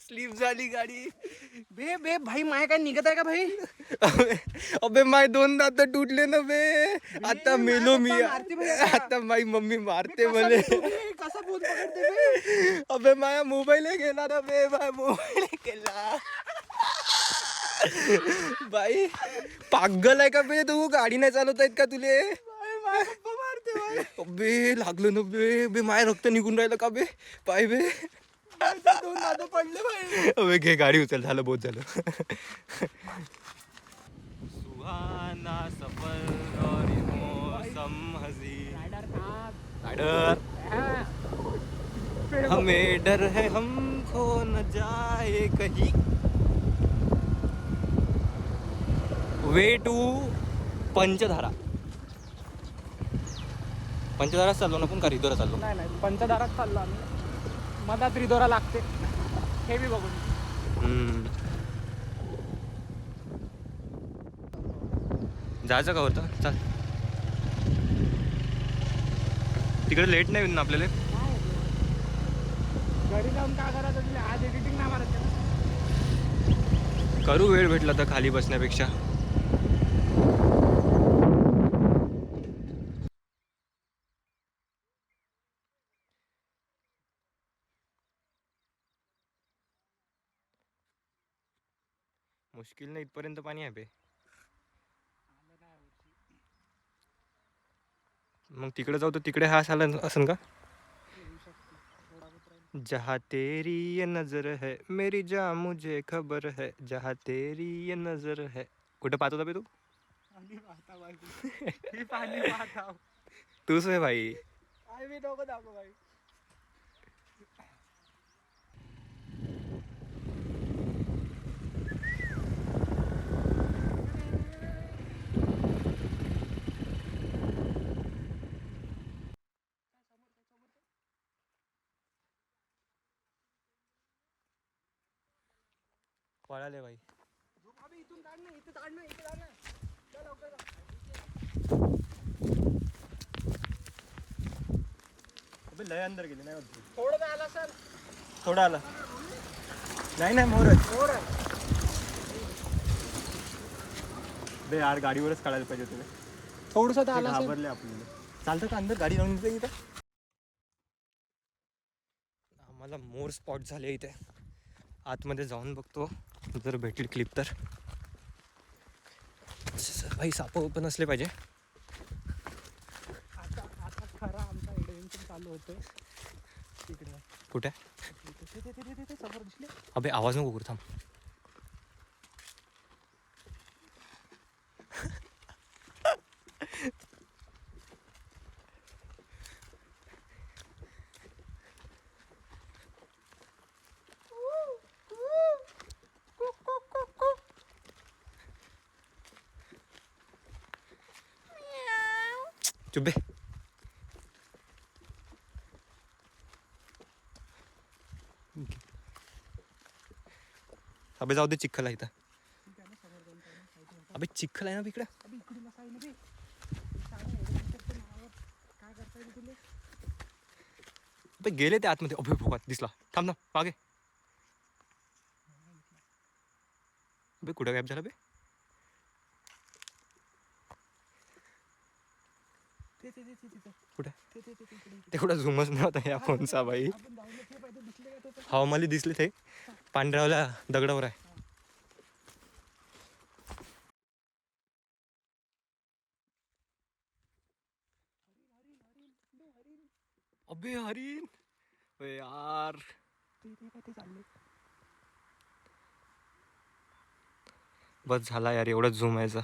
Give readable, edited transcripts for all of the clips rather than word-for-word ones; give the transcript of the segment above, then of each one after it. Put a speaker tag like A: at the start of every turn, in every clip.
A: Slip झाली गाडी.
B: बे बे भाई माय काय निघत आहे का भाई?
A: अबे माय 2 दात तुटले ना बे. आता मेलो मी.
B: मारते भाई आता.
A: आता माई मम्मी मारते मले.
B: कसा भूत पकडते बे?
A: अबे माया मोबाईल गेला ना बे. माय मोबाईल गेला. बाई पागल आहे का बे तू? गाडी नाही चालवता येत का तुले? अबे लागलं ना बे. बे माय रक्त निघून राहिलं का बे? पाय बे
B: 2 दात पडले भाई.
A: अबे घे गाडी उचल. झालं बहुत झालं. सुहाना सफर और मौसम हसी. राइडर हमें डर है हमको न जाए कहीं. वे टू पंचधारा. पंचधारा चाललो ना पण का रिदोरा चाललो?
B: नाही नाही पंचदारात चाललो आम्ही. मधात रिदोरा लागते हे बी बघून.
A: जायचं का होतं? चाल तिकडे लेट नाही होईल ना आपल्याला.
B: घरी जाऊन काय करायचं तुला? आज एडिटिंग नाही मारायचं ना.
A: करू वेळ भेटला तर खाली बसण्यापेक्षा. मुश्किल नाही इथपर्यंत पाणी आहे बे. मग तिकडे जाऊ तर तिकडे हा आला असन का? जहाँ तेरी ये नजर है मेरी जान मुझे खबर है. जहाँ तेरी ये नजर है. कुठे पाहत होता बे तू?
B: पाणी पाहता
A: तूच आहे भाई.
B: मी डोकं दाखव भाई.
A: पळाले भाई.
B: इथून काढ ना. इथे काढ ना. इथे काढ ना. चल लवकर जा.
A: अबे लय अंदर गेले नाही वाटत.
B: थोडं आला सर.
A: थोडा आला. नाही नाही मोरच.
B: थोडं आहे.
A: बे यार गाडीवरच काढायला पाहिजे तुला.
B: थोडंसं तर आला सर.
A: घाबरले आपल्याला. चालतं का अंदर गाडी लावून इथं? आम्हाला मोर स्पॉट झाले इथे. आतमध्ये जाऊन बघतो जर भेटली क्लिप तर. भाई साप पण असले पाहिजे.
B: आता आता खरा आमचा एडव्हेंचर चालू होतोय तिकडे.
A: कुठे?
B: ते समोर दिसले.
A: अबे आवाज नको करू थांब. चुप बे. अबे जाऊ दे चिखल आहे इथं. अबे चिखल आहे ना इकडं. अबे गेले ते आतमध्ये. अबे भोगात दिसला. थांब ना मागे. अबे कुठं गायब झाला बे? कुठे? ते कुठं झुमच नव्हता या फोनचा भाई. हा मला दिसले ते पांढऱ्यावाल्या दगडावर आहे. अबे हरीण यार. बस झाला यार एवढाच झुमायचा.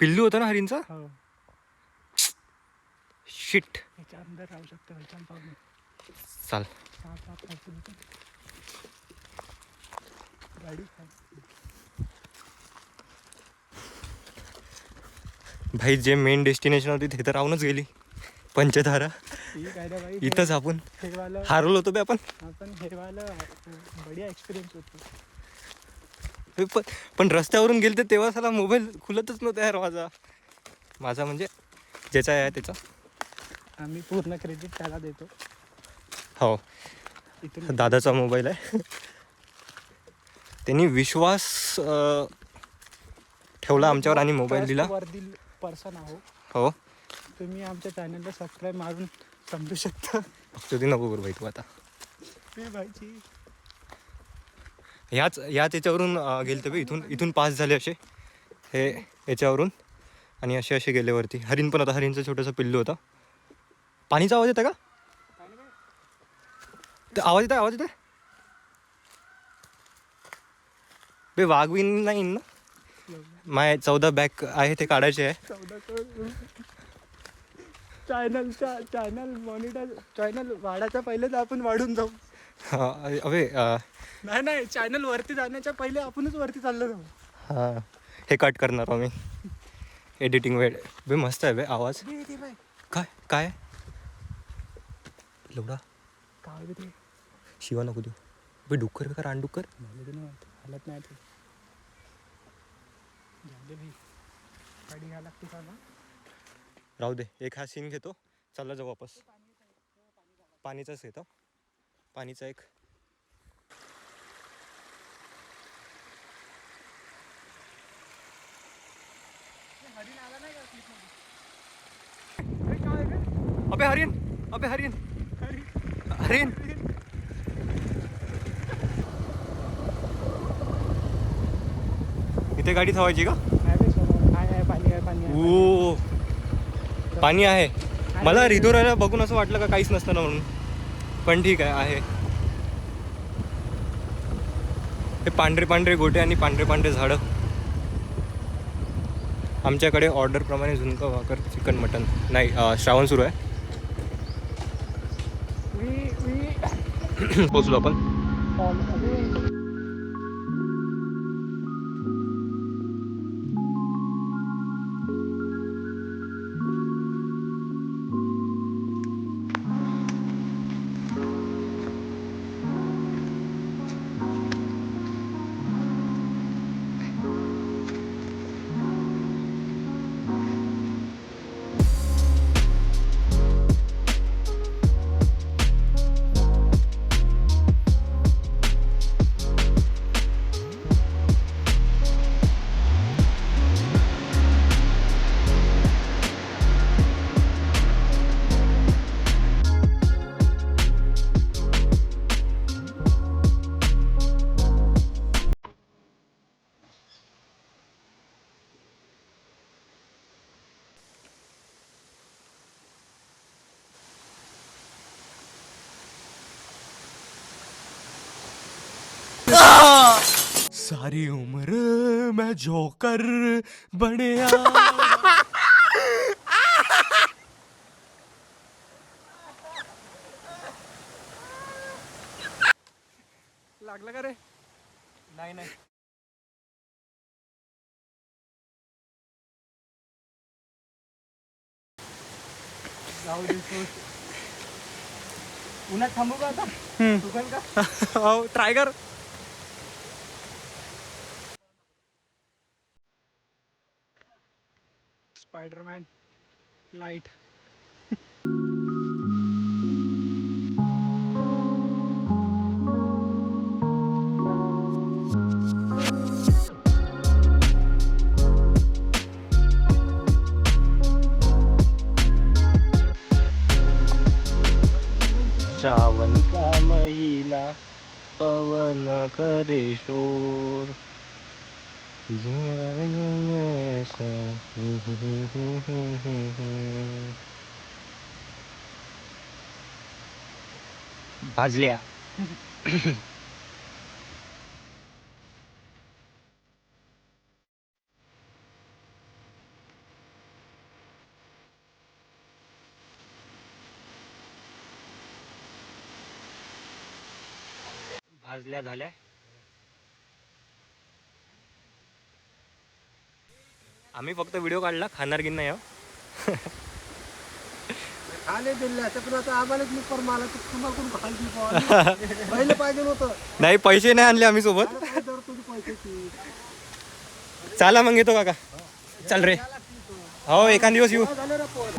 A: पिल्लू होता ना हरीणचा. शिट.
B: अंदर राहू शकतो.
A: चाल. भाई जे मेन डेस्टिनेशन होती ते तर राहूनच गेली. पंचधारा. इथंच आपण हारलो होतो बे. आपण
B: हेवाला बढिया एक्सपिरियन्स होतो.
A: पण रस्त्यावरून गेले तर तेव्हा साला मोबाईल खुलतच नव्हता यार माझा म्हणजे ज्याचा आहे त्याचा.
B: आम्ही पूर्ण क्रेडिट त्याला देतो.
A: हो
B: इथून
A: दादाचा मोबाईल आहे. त्यांनी विश्वास ठेवला आमच्यावर आणि मोबाईल दिला.
B: वरतील पर्सन आहो.
A: हो
B: तुम्ही आमच्या चॅनलला सबस्क्राईब मारून समजू शकता.
A: फक्त ते नको करू भाई तू आता.
B: ते भाईची
A: याच याच्यावरून गेलते बे. इथून पास झाले असे हे याच्यावरून आणि असे गेले वरती. हरिण पण होता. हरिणचं छोटंसं पिल्लू होतं. पाणीचा आवाज येतं का? ते आवाज येत आहे बे. वाघ बिन नाही ना. माय 14 बॅग आहे ते काढायचे आहे.
B: चॅनल मॉनिटर चॅनल वाढायच्या पहिलेच आपण वाढून जाऊ.
A: अबे
B: नाही चॅनल वरती जाण्याच्या पहिले आपणच वरती चाललो जाऊ.
A: हां हे कट करणार आम्ही एडिटिंग वेळ. बे मस्त आहे बे आवाज. काय लवडा
B: काय बे ते
A: शिवा नको देऊ बे. डुक्कर का रानडुक्कर
B: हालत नाही ते. झाले भाई गाडी घ्यायला लागते का ना.
A: राहू दे. एक हा सीन घेतो. चालला जाऊ वापस. पाणीचाच घेतो. पाणीचा एक अबे हरिण. इथे गाडी थांबायची का? ओ पाणी आहे. मला रिधोराला बघून असं वाटलं का काहीच नसतं ना म्हणून. पण ठीक आहे. हे पांढरे गोटे आणि पांढरे झाडं. आमच्याकडे ऑर्डरप्रमाणे झुणका भाकर चिकन मटन नाही. श्रावण सुरू आहे. पोचलो आपण. सारी उम्र मैं जोकर बनेया.
B: लागलं का रे?
A: नाही
B: जाऊ दे. उन्हात थांबू का आता? तू पण का?
A: हो ट्राय कर.
B: Spiderman light.
A: श्रावण का महिना पवन करे शोर. भाजल्या. भाजल्या झाल्या. आम्ही फक्त व्हिडिओ काढला. खाणार की नाही.
B: खाले दिले पण आता आम्हालाच मी पर मला तुम्हाला कोण खायची पहिले पाहिजे होतं.
A: नाही पैसे नाही आणले आम्ही सोबत.
B: तुझी पैशाची
A: चला मग येतो काका. चल रे. हो एखाद दिवस येऊ.
B: झाले रे पोर.